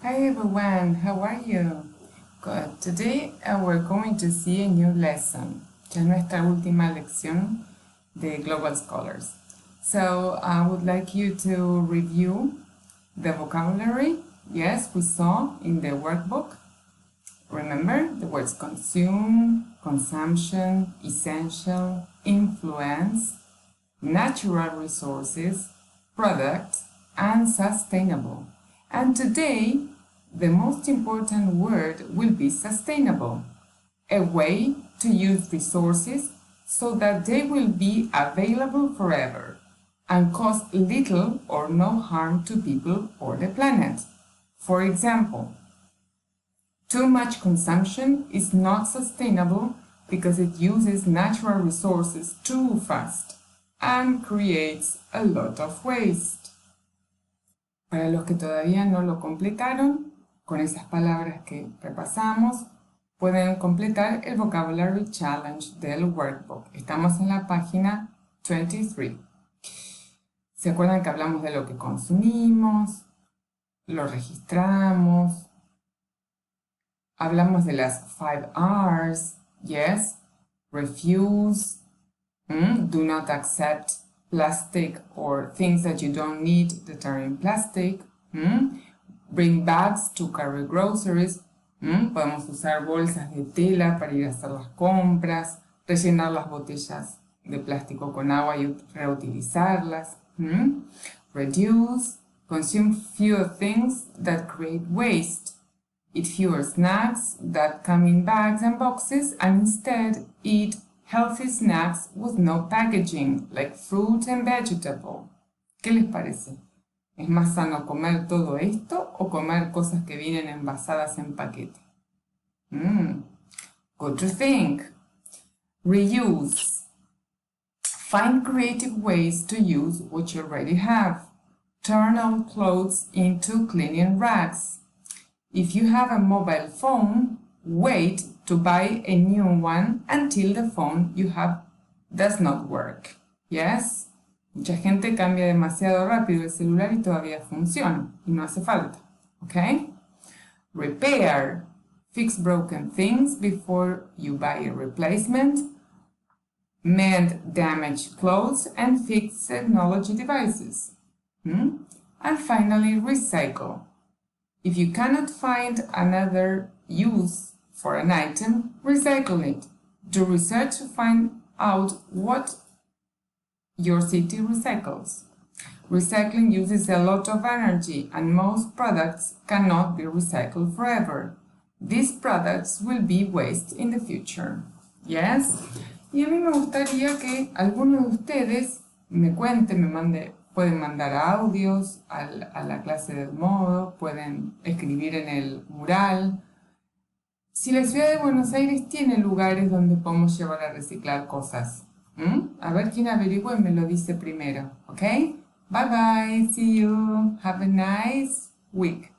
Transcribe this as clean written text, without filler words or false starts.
Hi everyone, how are you? Good. Today we're going to see a new lesson. Ya es nuestra última lección de Global Scholars. So I would like you to review the vocabulary. Yes, we saw in the workbook. Remember the words consume, consumption, essential, influence, natural resources, product, and sustainable. And today, the most important word will be sustainable, a way to use resources so that they will be available forever and cause little or no harm to people or the planet. For example, too much consumption is not sustainable because it uses natural resources too fast and creates a lot of waste. Para los que todavía no lo completaron, con esas palabras que repasamos, pueden completar el Vocabulary Challenge del workbook. Estamos en la página 23. ¿Se acuerdan que hablamos de lo que consumimos? Lo registramos. Hablamos de las 5 R's. Yes. Refuse. Do not accept plastic or things that you don't need that are in plastic. Bring bags to carry groceries. Podemos usar bolsas de tela para ir a hacer las compras, rellenar las botellas de plástico con agua y reutilizarlas. Reduce, consume fewer things that create waste. Eat fewer snacks that come in bags and boxes and instead eat healthy snacks with no packaging, like fruit and vegetable. ¿Qué les parece? ¿Es más sano comer todo esto o comer cosas que vienen envasadas en paquete? Good to think. Reuse. Find creative ways to use what you already have. Turn old clothes into cleaning rags. If you have a mobile phone, wait to buy a new one until the phone you have does not work. Yes? Mucha gente cambia demasiado rápido el celular y todavía funciona y no hace falta. Okay? Repair. Fix broken things before you buy a replacement. Mend damaged clothes and fix technology devices. And finally, recycle. If you cannot find another use for an item, recycle it. Do research to find out what your city recycles. Recycling uses a lot of energy and most products cannot be recycled forever. These products will be waste in the future. Yes? Y a mí me gustaría que alguno de ustedes me cuente, pueden mandar audios a la clase del modo, pueden escribir en el mural. Si la ciudad de Buenos Aires tiene lugares donde podemos llevar a reciclar cosas. A ver quién averigua y me lo dice primero. ¿Ok? Bye bye. See you. Have a nice week.